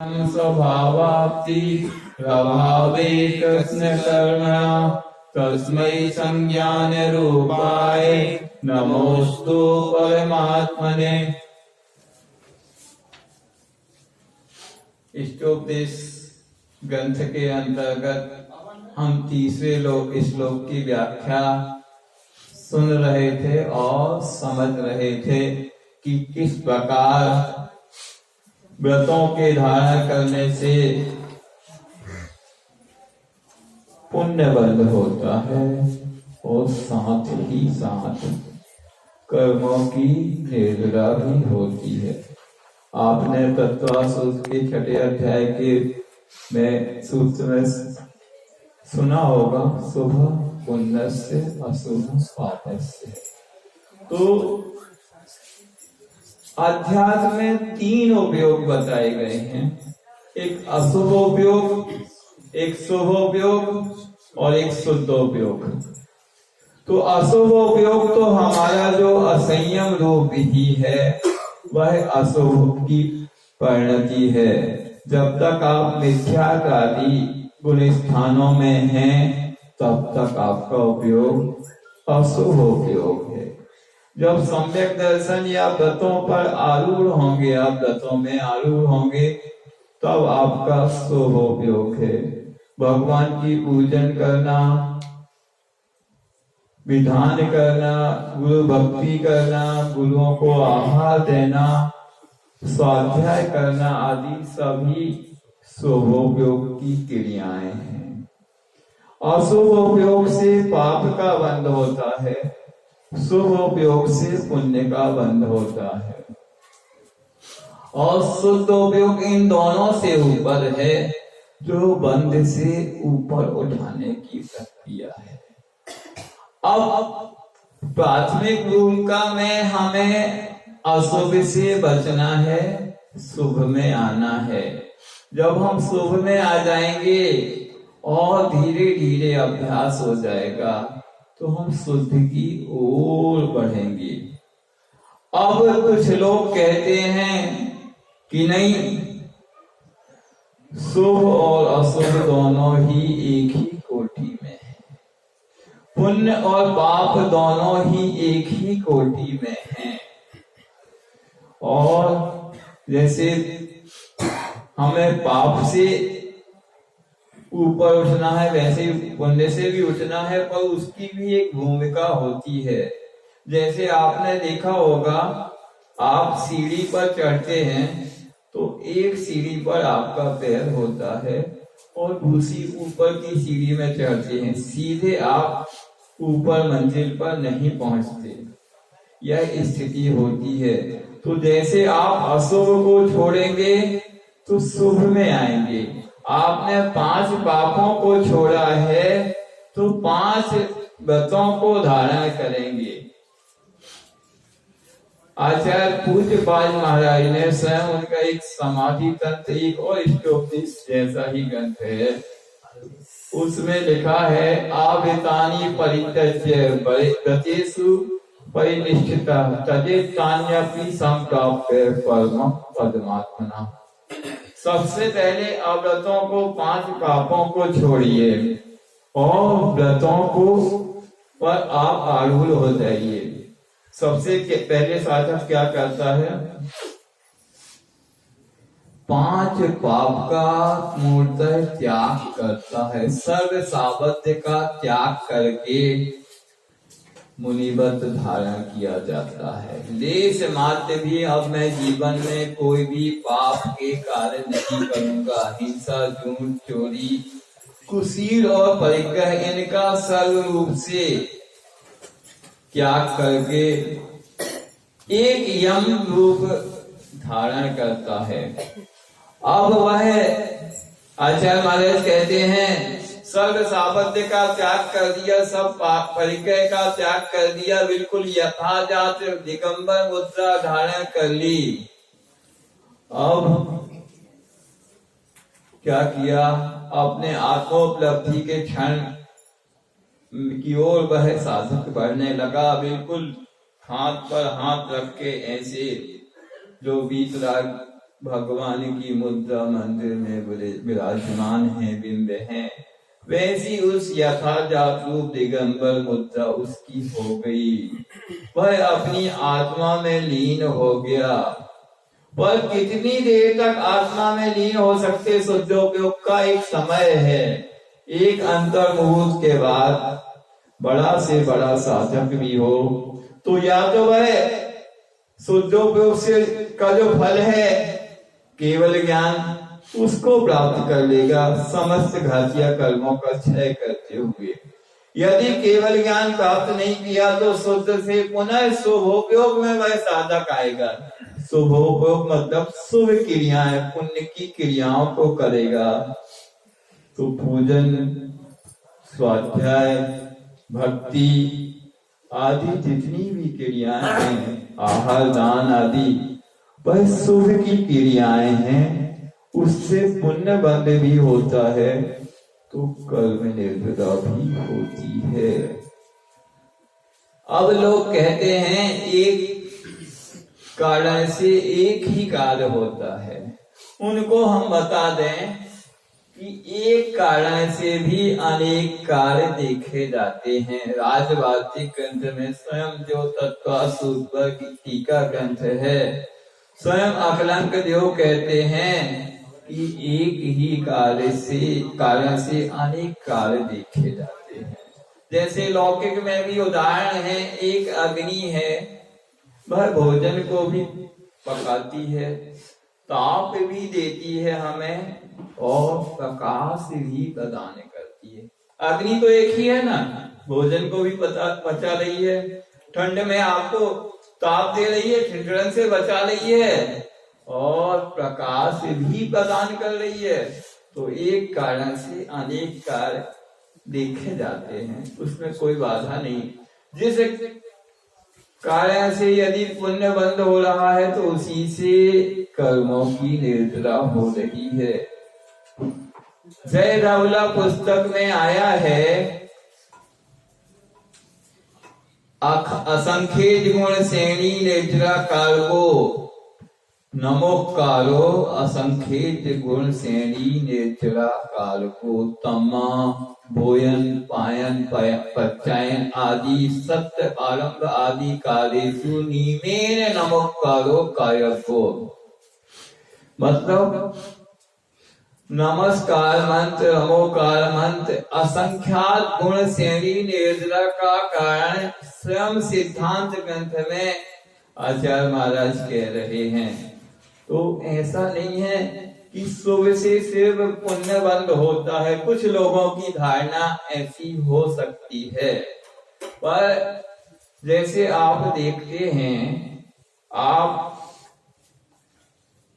स्वभावाप्ति प्रभावे कृष्ण कर्मणा तस्मै संज्ञान रूपाय नमोस्तु परमात्मने। इष्टोपदेश ग्रंथ के अंतर्गत हम तीसरे श्लोक की व्याख्या सुन रहे थे और समझ रहे थे कि किस प्रकार व्रतों के धारण करने से पुण्य बंध होता है और साथ ही साथ कर्मों की निर्जरा भी होती है। आपने तत्व सूत्र के 6 अध्याय के में सूत्र में सुना होगा, शुभ पुण्यस्य अशुभ पापस्य। तो अध्यात्म में 3 उपयोग बताए गए हैं, एक अशुभ उपयोग, एक शुभ उपयोग और एक शुद्ध उपयोग। तो अशुभ उपयोग तो हमारा जो असंयम रूप ही है वह अशुभ की परिणति है। जब तक आप मिथ्याचारी गुण स्थानों में हैं तब तक आपका उपयोग अशुभ उपयोग है। जब सम्यक दर्शन या व्रतों पर आरूढ़ होंगे, आप व्रतों में आरूढ़ होंगे, तब आपका शुभ उपयोग है। भगवान की पूजन करना, विधान करना, गुरु भक्ति करना, गुरुओं को आहार देना, स्वाध्याय करना आदि सभी शुभ उपयोग की क्रियाएं हैं। अशुभ उपयोग से पाप का बंध होता है, शुभ उपयोग से पुण्य का बंध होता है। और शुद्ध उपयोग इन दोनों से ऊपर है, जो बंध से ऊपर उठाने की प्रक्रिया है। अब प्राथमिक भूमिका में हमें अशुभ से बचना है, शुभ में आना है। जब हम शुभ में आ जाएंगे और धीरे धीरे अभ्यास हो जाएगा तो हम शुद्ध की ओर बढ़ेंगे। अब कुछ लोग कहते हैं कि नहीं, शुभ और अशुभ दोनों ही एक ही कोटि में है, पुण्य और पाप दोनों ही एक ही कोटि में हैं। और जैसे हमें पाप से ऊपर उठना है वैसे पुण्य से भी उठना है, पर उसकी भी एक भूमिका होती है। जैसे आपने देखा होगा, आप सीढ़ी पर चढ़ते हैं तो एक सीढ़ी पर आपका पैर होता है और दूसरी ऊपर की सीढ़ी में चढ़ते हैं, सीधे आप ऊपर मंजिल पर नहीं पहुंचते। यह स्थिति होती है। तो जैसे आप अशुभ को छोड़ेंगे तो शुभ में आएंगे। आपने 5 पापों को छोड़ा है तो 5 व्रतों को धारण करेंगे। आचार्य पूज्यपाद महाराज ने स्वयं उनका एक समाधि तंत्र, एक और इष्टोपदेश जैसा ही ग्रंथ है, उसमें लिखा है, आवेतानी परित्यज्य व्रतेषु परिनिष्ठिता तदेतान्यपि संप्राप्य परमं पदमात्मना। सबसे पहले अव्रतों को 5 पापों को छोड़िए और व्रतों को पर आप आरूढ़ हो जाइए। सबसे पहले साधक क्या करता है, 5 पाप का मूर्तः त्याग करता है। सर्व सावध्य का त्याग करके मुनिव्रत धारण किया जाता है। लेश मात्र भी अब मैं जीवन में कोई भी पाप के कार्य नहीं करूंगा। हिंसा, झूठ, चोरी, कुशील और परिग्रह, इनका सर्व रूप से त्याग करके एक यम रूप धारण करता है। अब वह आचार्य महाराज कहते हैं, सर्व सावध्य का त्याग कर दिया, सब परिग्रह का त्याग कर दिया, बिल्कुल यथाजात दिगंबर मुद्रा धारण कर ली। अब क्या किया, अपने आत्मोपलब्धि के क्षण की ओर वह साधक बढ़ने लगा। बिल्कुल हाथ पर हाथ रख के ऐसे जो बीतराग भगवान की मुद्रा मंदिर में विराजमान है, बिंब है, वैसी उस यथार्थ रूप दिगंबर मुद्रा उसकी हो गई। वह अपनी आत्मा में लीन हो गया। पर कितनी देर तक आत्मा में लीन हो सकते, शुद्धोपयोग का एक समय है। एक अंतर्मुहूर्त के बाद बड़ा से बड़ा साधक भी हो तो या तो वह शुद्धोपयोग से का जो फल है केवल ज्ञान उसको प्राप्त कर लेगा, समस्त घातिया कर्मों का क्षय करते हुए। यदि केवल ज्ञान प्राप्त नहीं किया तो शुद्ध से पुनः शुभोपयोग में वह साधक आएगा। शुभोपयोग मतलब शुभ क्रियाएं, पुण्य की क्रियाओं को करेगा। तो पूजन, स्वाध्याय, भक्ति आदि जितनी भी क्रियाएं हैं, आहार दान आदि, वह शुभ की क्रियाएं हैं। उससे पुण्य बंध भी होता है तो कर्म निर्वृता भी होती है। अब लोग कहते हैं एक कारण से एक ही कार्य होता है। उनको हम बता दें कि एक कारण से भी अनेक कार्य देखे जाते हैं। राजवार्तिक ग्रंथ में स्वयं जो तत्वासूत्र की टीका ग्रंथ है, स्वयं अकलंक देव कहते हैं कि एक ही कारण से अनेक कार्य देखे जाते हैं। जैसे लौकिक में भी उदाहरण है, एक अग्नि है, वह भोजन को भी पकाती है, ताप भी देती है हमें और प्रकाश भी प्रदान करती है। अग्नि तो एक ही है ना, भोजन को भी पचा रही है, ठंड में आपको ताप दे रही है, ठिठुरन से बचा रही है और प्रकाश भी प्रदान कर रही है। तो एक कारण से अनेक कार्य देखे जाते हैं, उसमें कोई बाधा नहीं। जिस कारण से यदि पुण्य बंद हो रहा है तो उसी से कर्मों की निर्जरा हो रही है। जय रावला पुस्तक में आया है, असंख्य गुण श्रेणी निर्जरा काल को नमोकारो, असंख्य गुण श्रेणी निर्जरा काल को तमा भोयन पायन पचायन आदि सत्य आरंभ आदि कार्येषु निमेन नमोकारो कायको। मतलब नमस्कार मंत्र, नमोकार मंत्र असंख्यात गुण श्रेणी निर्जरा का कारण स्वयं सिद्धांत ग्रंथ में आचार्य महाराज कह रहे हैं। तो ऐसा नहीं है कि शुभ से सिर्फ पुण्य बंद होता है। कुछ लोगों की धारणा ऐसी हो सकती है, पर जैसे आप देखते हैं, आप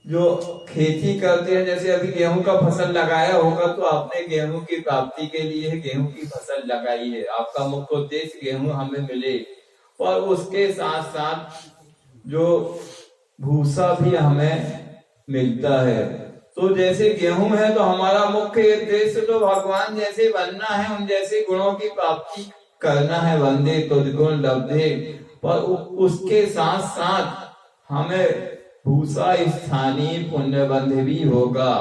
जो खेती करते हैं, जैसे अभी गेहूं का फसल लगाया होगा तो आपने गेहूं की प्राप्ति के लिए गेहूं की फसल लगाई है, आपका मुख्य उद्देश्य गेहूं हमें मिले, और उसके साथ साथ जो भूसा भी हमें मिलता है। तो जैसे गेहूं है तो हमारा मुख्य उद्देश्य तो भगवान जैसे बनना है, उन जैसे गुणों की प्राप्ति करना है, वंदे तद्गुण लब्धे। पर उसके साथ साथ हमें भूसा स्थानीय पुण्य बंध भी होगा।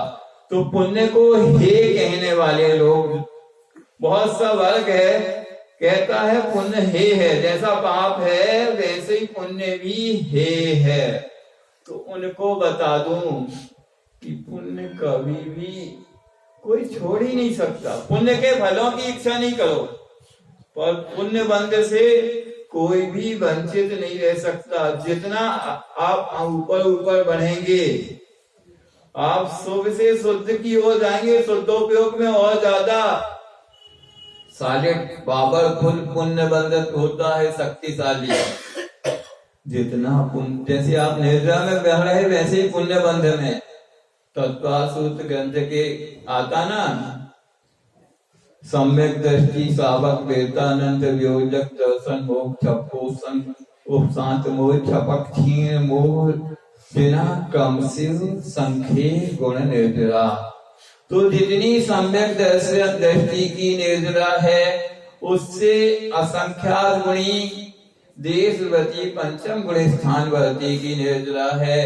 तो पुण्य को हे कहने वाले लोग, बहुत सा वर्ग है कहता है पुण्य हे है, जैसा पाप है वैसे ही पुण्य भी हे है। तो उनको बता दूं कि पुण्य कभी भी कोई छोड़ ही नहीं सकता। पुण्य के फलों की इच्छा नहीं करो, पर पुण्य बंध से कोई भी वंचित नहीं रह सकता। जितना आप ऊपर ऊपर बढ़ेंगे, आप शुभ से शुद्ध की ओर जाएंगे, शुद्धोपयोग में और ज्यादा सारे पावरफुल पुण्य बंधक होता है, शक्तिशाली। जितना पुण्य, जैसे आप निर्जरा में बह रहे वैसे ही पुण्य बंध में तत्वासूत्र ग्रंथ के आता ना, सम्यक दृष्टि सावक वेदानंद वियोजक दर्शन मोक्ष पोषण उपशांत मोह छपक क्षीण मोह बिना क्रम से संख्ये गुण निर्जरा। तो जितनी सम्यक दृष्टि की निर्जरा है उससे असंख्यात गुणी देशवती पंचम गुण स्थान वर्ती की निर्जरा है,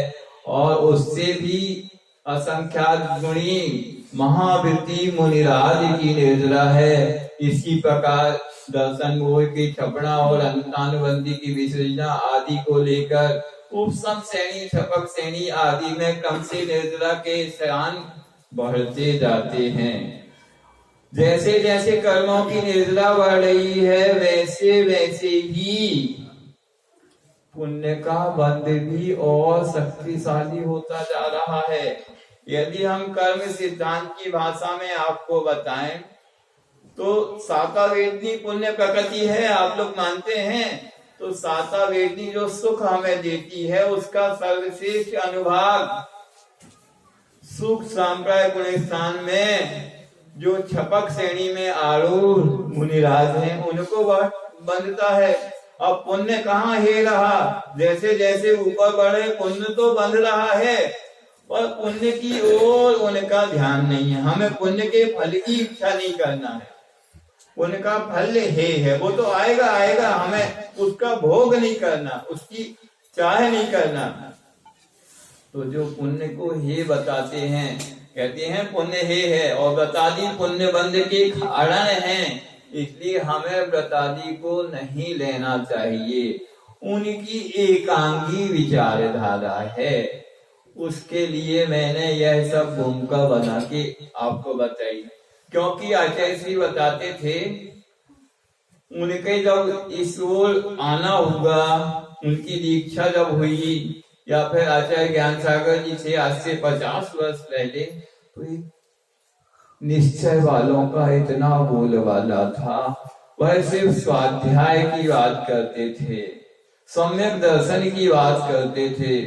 और उससे भी असंख्यात गुणी महावृत्ति मुनिराज की निर्जरा है। इसी प्रकार दर्शन मोह की छपड़ा और अंतानुबंधी की विसर्जना आदि को लेकर उपसम श्रेणी छपक श्रेणी आदि में क्रम से निर्जरा के स्थान बढ़ते जाते हैं। जैसे जैसे कर्मों की निर्जरा बढ़ रही है वैसे वैसे ही पुण्य का बंध भी और शक्तिशाली होता जा रहा है। यदि हम कर्म सिद्धांत की भाषा में आपको बताएं तो साता वेदनी पुण्य प्रकृति है, आप लोग मानते हैं। तो साता वेदनी जो सुख हमें देती है उसका सर्वश्रेष्ठ अनुभाग सुख सांप्राय गुण स्थान में जो छपक श्रेणी में आरूढ़ मुनिराज हैं उनको बंधता है। अब पुण्य कहाँ हे रहा, जैसे जैसे ऊपर बढ़े पुण्य तो बंध रहा है पर पुण्य की ओर उनका ध्यान नहीं है। हमें पुण्य के फल की इच्छा नहीं करना है, उनका फल है वो तो आएगा आएगा, हमें उसका भोग नहीं करना, उसकी चाह नहीं करना। तो जो पुण्य को हे बताते हैं, कहते हैं पुण्य हे है और व्रतादि पुण्य बंध के कारण हैं, इसलिए हमें व्रतादि को नहीं लेना चाहिए। उनकी एकांगी विचारधारा है। उसके लिए मैंने यह सब भूमिका बना के आपको बताई, क्योंकि आचार्य श्री बताते थे उनके जब इस ओर आना होगा, उनकी दीक्षा जब हुई या फिर आचार्य ज्ञान सागर जी से आज से 50 वर्ष पहले, तो निश्चय वालों का इतना बोलबाला था। वह सिर्फ स्वाध्याय की बात करते थे, सम्यक दर्शन की बात करते थे,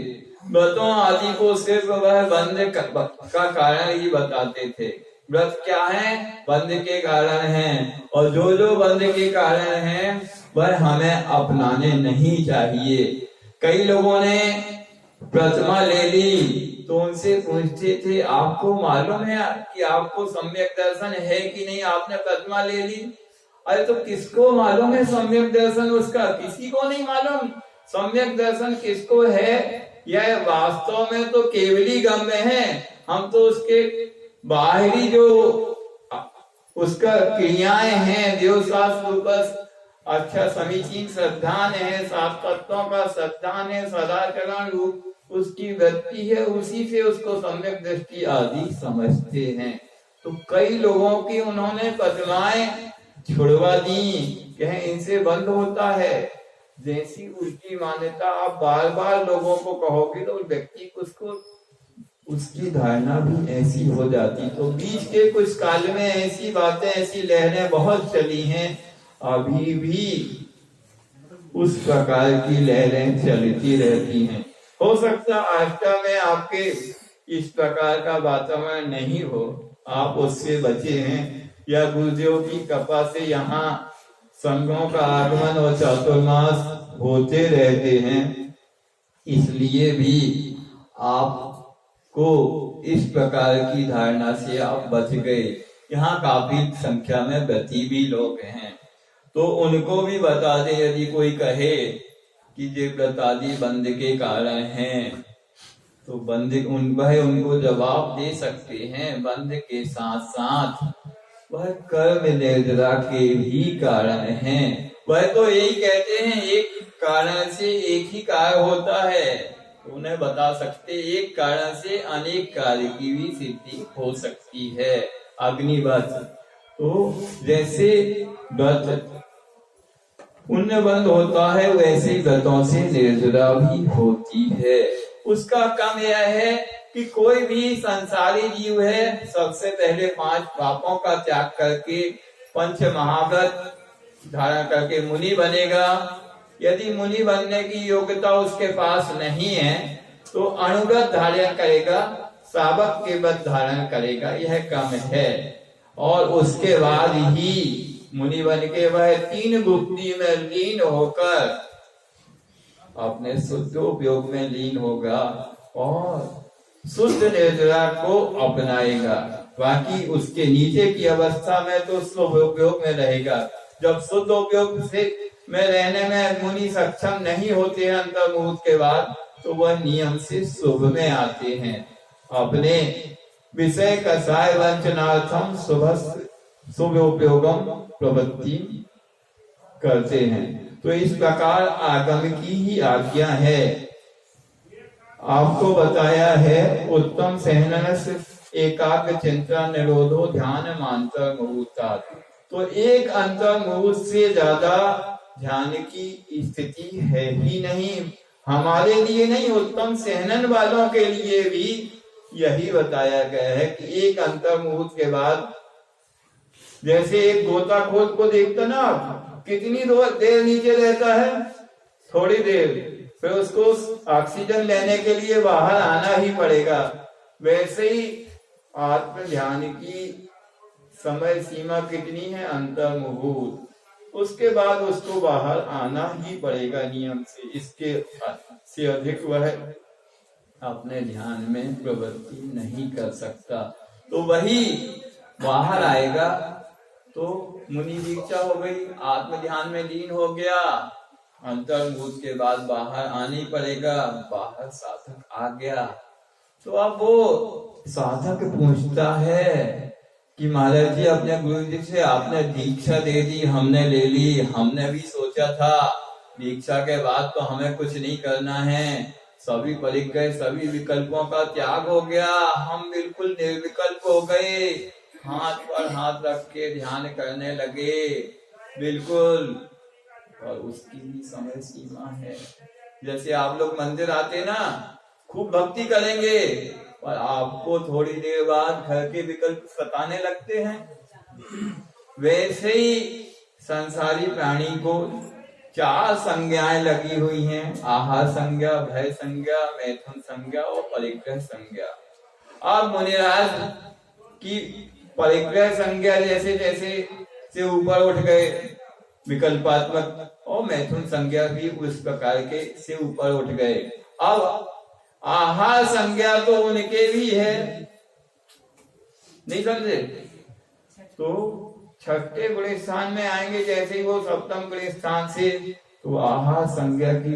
व्रतों आदि को सिर्फ वह बंध का कारण ही बताते थे। व्रत क्या है, बंध के कारण हैं, और जो जो बंध के कारण हैं वह हमें अपनाने नहीं चाहिए। कई लोगों ने प्रतिमा ले ली तो उनसे पूछते थे आपको मालूम है कि आपको सम्यक दर्शन है कि नहीं, आपने प्रतिमा ले ली। अरे तो किसको मालूम है सम्यक दर्शन उसका, किसी को नहीं मालूम सम्यक दर्शन किसको है। यह वास्तव में तो केवली गम्य है, हम तो उसके बाहरी जो उसका क्रियाएं हैं, देव शास्त्र अच्छा समीचीन श्रद्धान है, सात तत्वों का श्रद्धान है, सदाचरण रूप उसकी वृत्ति है, उसी से उसको सम्यक दृष्टि आदि समझते हैं। तो कई लोगों की उन्होंने प्रतिमाएं छुड़वा दी, कहें इनसे बंद होता है। जैसी उसकी मान्यता आप बार बार लोगों को कहोगे तो व्यक्ति उसको उसकी धारणा भी ऐसी हो जाती। तो बीच के कुछ काल में ऐसी बातें, ऐसी लहरें बहुत चली हैं, अभी भी उस प्रकार की लहरें चलती रहती हैं। हो सकता आस्था में आपके इस प्रकार का वातावरण नहीं हो, आप उससे बचे हैं, या गुरुदेव की कृपा से यहाँ संघों का आगमन और चातुर्मास होते रहते हैं, इसलिए भी आपको इस प्रकार की धारणा से आप बच गए। यहाँ काफी संख्या में व्रती भी लोग हैं, तो उनको भी बता दें, यदि कोई कहे कि ये व्रतादि बंध के कारण हैं तो बंध वह उनको जवाब दे सकते हैं। बंध के साथ साथ वह कर्म निर्जरा के भी कारण हैं। वह तो यही कहते हैं एक कारण से एक ही कार्य होता है, तो उन्हें बता सकते एक कारण से अनेक कार्य की भी सिद्धि हो सकती है। अग्निव्रत तो जैसे व्रत पुण्य बंद होता है वैसे व्रतों से निर्जरा भी होती है। उसका काम यह है कि कोई भी संसारी जीव है सबसे पहले 5 पापों का त्याग करके पंच महाव्रत धारण करके मुनि बनेगा। यदि मुनि बनने की योग्यता उसके पास नहीं है तो अणुव्रत धारण करेगा, सावक के व्रत धारण करेगा, यह काम है। और उसके बाद ही मुनि बन के वह 3 गुप्ती में लीन होकर अपने शुद्ध उपयोग में लीन होगा और शुद्ध निर्जरा को अपनाएगा। बाकी उसके नीचे की अवस्था में तो शुभ उपयोग में रहेगा। जब शुद्ध उपयोग से में रहने में मुनि सक्षम नहीं होते हैं अंतर्मुहूर्त के बाद, तो वह नियम से शुभ में आते हैं। अपने विषय कसाय वंचनार्थम शुभ उपयोगम प्रवृत्ति करते हैं। तो इस प्रकार आगम की ही आज्ञा है। आपको बताया है उत्तम सहनस एकाग्र चिंता निरोधो ध्यान मांतर मुहूर्ता। तो एक अंतर मुहूर्त से ज्यादा ध्यान की स्थिति है ही नहीं। हमारे लिए नहीं, उत्तम सहनन वालों के लिए भी यही बताया गया है कि एक अंतर मुहूर्त के बाद, जैसे एक गोताखोर को देखता ना आप, कितनी देर नीचे रहता है, थोड़ी देर, फिर उसको ऑक्सीजन लेने के लिए बाहर आना ही पड़ेगा। वैसे ही आत्म ध्यान की समय सीमा कितनी है, अंतर मुहूर्त, उसके बाद उसको बाहर आना ही पड़ेगा नियम से। इसके से अधिक वह अपने ध्यान में प्रवृत्ति नहीं कर सकता। तो वही बाहर आएगा। तो मुनि दीक्षा हो गई, आत्म ध्यान में लीन हो गया, अंतर मुहूर्त के बाद बाहर आना ही पड़ेगा। बाहर साधक आ गया तो अब वो साधक पूछता है कि महाराज जी, अपने गुरु जी से आपने दीक्षा दे दी, हमने ले ली, हमने भी सोचा था दीक्षा के बाद तो हमें कुछ नहीं करना है, सभी परिग्रह सभी विकल्पों का त्याग हो गया, हम बिल्कुल निर्विकल्प हो गए, हाथ पर हाथ रख के ध्यान करने लगे बिल्कुल। और उसकी भी समय सीमा है। जैसे आप लोग मंदिर आते ना, खूब भक्ति करेंगे और आपको थोड़ी देर बाद घर के विकल्प सताने लगते हैं। वैसे ही संसारी प्राणी को 4 संज्ञाएं लगी हुई हैं, आहार संज्ञा, भय संज्ञा, मैथुन संज्ञा और परिग्रह संज्ञा। अब मुनिराज की परिग्रह संज्ञा जैसे जैसे से ऊपर उठ गए विकल्पात्मक, और मैथुन संज्ञा भी उस प्रकार के से ऊपर उठ गए। अब आहार संज्ञा तो उनके भी है, नहीं समझे? तो छठे गुण स्थान में आएंगे, जैसे ही वो सप्तम गुण स्थान से, तो आहार संज्ञा की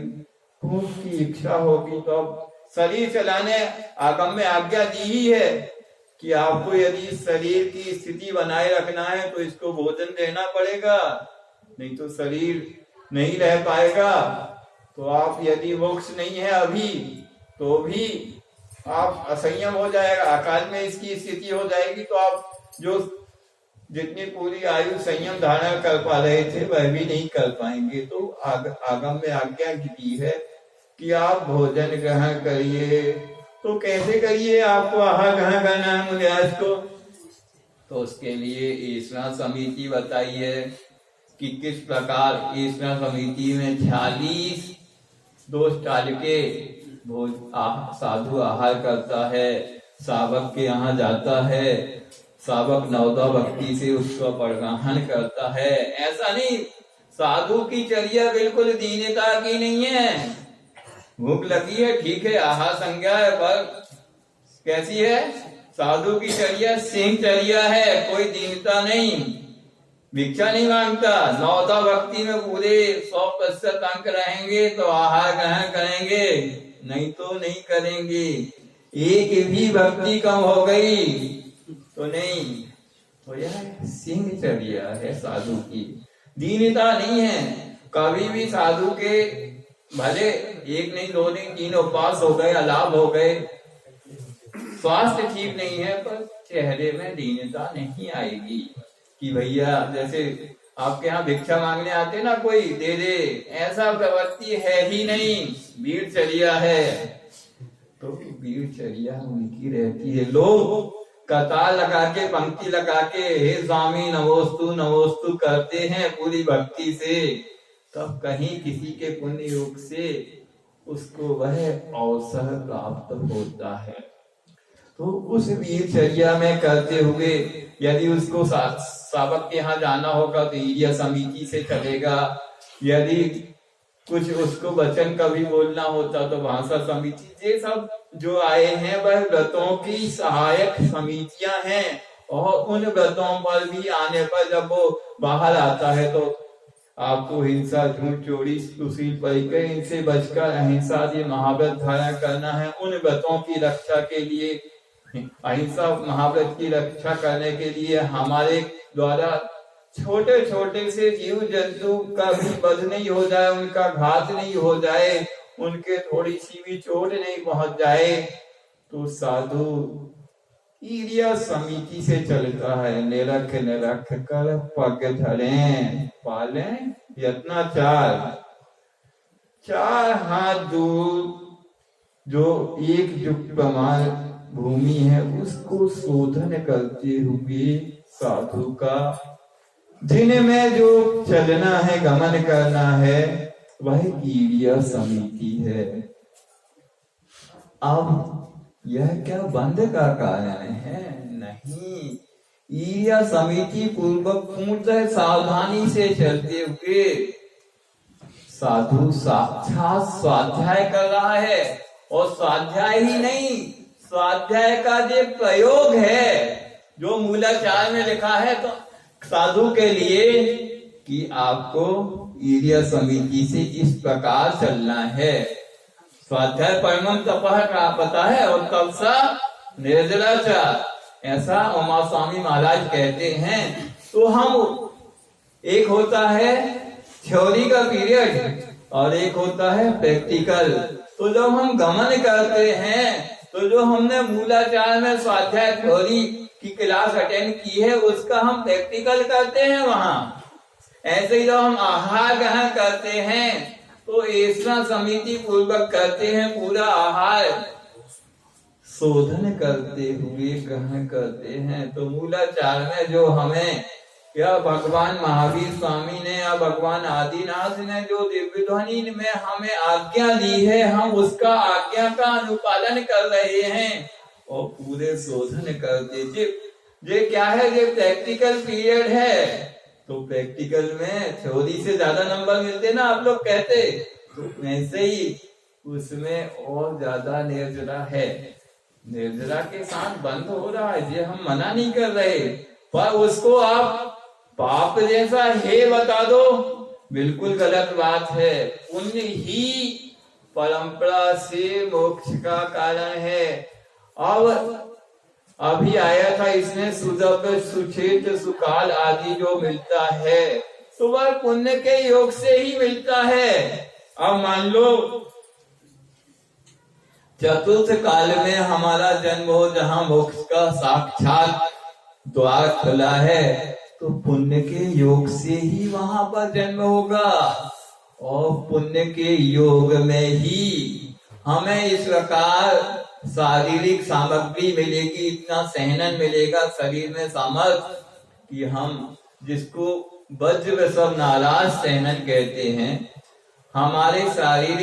खूब की इच्छा होगी। तो अब शरीर चलाने आगम में आज्ञा दी ही है कि आपको यदि शरीर की स्थिति बनाए रखना है तो इसको भोजन देना पड़ेगा, नहीं तो शरीर नहीं रह पाएगा। तो आप यदि मोक्ष नहीं है अभी, तो भी आप असंयम हो जाएगा, अकाल में इसकी स्थिति हो जाएगी। तो आप जो जितनी पूरी आयु संयम धारण कर पा रहे थे वह भी नहीं कर पाएंगे। तो आगम में आज्ञा की है कि आप भोजन ग्रहण करिए। तो कैसे करिए, आपको आहार ग्रहण करना है मुनिराज को, तो उसके लिए ईश्वर समिति बताई है कि किस प्रकार ईश्वर समिति में 46 दोष टाल के साधु आहार करता है, सावक के यहाँ जाता है, सावक नवदा भक्ति से उसको परिग्रहण करता है। ऐसा नहीं, साधु की चर्या बिल्कुल दीनता की नहीं है। भूख लगी है ठीक है, आहार संज्ञा है, पर कैसी है? साधु की चर्या सिंह चर्या है, कोई दीनता नहीं, भिक्षा नहीं मांगता। नवदा भक्ति में पूरे 100% अंक रहेंगे तो आहार ग्रहण करेंगे, नहीं तो नहीं करेंगे। एक भी भक्ति कम हो गई तो नहीं, तो यह सिंह चर्या है साधु की, दीनता नहीं है। कभी भी साधु के भले 1 नहीं 2 नहीं 3 उपवास हो गए, अलाभ हो गए, स्वास्थ्य ठीक नहीं है, पर चेहरे में दीनता नहीं आएगी कि भैया जैसे आपके यहाँ भिक्षा मांगने आते ना, कोई दे दे, ऐसा प्रवृत्ति है ही नहीं। वीरचर्या है, तो वीरचर्या उनकी रहती है। लोग कतार लगा के, पंक्ति लगा के हे स्वामी नमोस्तु नमोस्तु करते हैं पूरी भक्ति से, तब कहीं किसी के पुण्य योग से उसको वह अवसर प्राप्त होता है। तो उस वीरचर्या में करते हुए यदि उसको सावक के यहाँ जाना होगा तो ईर्ष्या समिति से चलेगा, यदि कुछ उसको वचन का भी बोलना होता तो भाषा समिति। ये सब जो आए हैं वह व्रतों की सहायक समितियां हैं, और उन व्रतों पर भी आने पर जब वो बाहर आता है तो आपको हिंसा, झूठ, चोरी, सुशील, परिकर इनसे बचकर अहिंसा आदि महाव्रत धारण करना है। उन व्रतों की रक्षा के लिए, अहिंसा महाव्रत की रक्षा करने के लिए हमारे द्वारा छोटे छोटे से जीव जंतु का भी वध नहीं हो जाए, उनका घात नहीं हो जाए, उनके थोड़ी सी भी चोट नहीं पहुंच जाए। तो साधु ईर्ष्या समिति से चलता है। निरख निरख कर पग धरें, पालें यत्नाचार। 4 हाथ दूर जो एक युग प्रमाण भूमि है उसको शोधन करते हुए साधु का जिनमें जो चलना है, गमन करना है, वह ईर्ष्या समिति है। अब यह क्या बंद का कारण है? नहीं, ईर्ष्या समिति पूर्वक पूर्णतः सावधानी से चलते हुए साधु साक्षात स्वाध्याय कर रहा है। और स्वाध्याय ही नहीं, स्वाध्याय का जो प्रयोग है, जो मूलाचार में लिखा है तो साधु के लिए कि आपको ईर्ष्या समिति से इस प्रकार चलना है। स्वाध्याय परमम तपः का पता है, और तपसा निर्जलाचार, ऐसा उमा स्वामी महाराज कहते हैं। तो हम, एक होता है थ्योरी का पीरियड और एक होता है प्रैक्टिकल। तो जब हम गमन करते हैं तो जो हमने मूलाचार में स्वाध्याय थ्योरी की क्लास अटेंड की है उसका हम प्रैक्टिकल करते हैं वहां। ऐसे ही जब हम आहार ग्रहण करते हैं तो ऐसा समिति पूर्वक करते हैं, पूरा आहार शोधन करते हुए ग्रहण करते हैं। तो मूलाचार में जो हमें या भगवान महावीर स्वामी ने या भगवान आदिनाथ ने जो दिव्य ध्वनि में हमें आज्ञा दी है, हम उसका आज्ञा का अनुपालन कर रहे हैं और पूरे शोधन करते। ये क्या है? ये प्रैक्टिकल पीरियड है। तो प्रैक्टिकल में थ्योरी से ज्यादा नंबर मिलते ना, आप लोग कहते, तो वैसे ही उसमें और ज्यादा निर्जरा है। निर्जरा के साथ बंद हो रहा है, ये हम मना नहीं कर रहे, पर उसको आप पाप जैसा है बता दो, बिल्कुल गलत बात है। पुण्य ही परंपरा से मोक्ष का कारण है। अब अभी आया था इसमें सुजब, सुचेत, सुकाल आदि जो मिलता है तो वह पुण्य के योग से ही मिलता है। अब मान लो चतुर्थ काल में हमारा जन्म हो, जहां मोक्ष का साक्षात द्वार खुला है, तो पुण्य के योग से ही वहां पर जन्म होगा। और पुण्य के योग में ही हमें इस प्रकार शारीरिक सामग्री मिलेगी, इतना सहनन मिलेगा शरीर में सामर्थ्य कि हम, जिसको वज्र सब नाराज सहनन कहते हैं, हमारे शारीरिक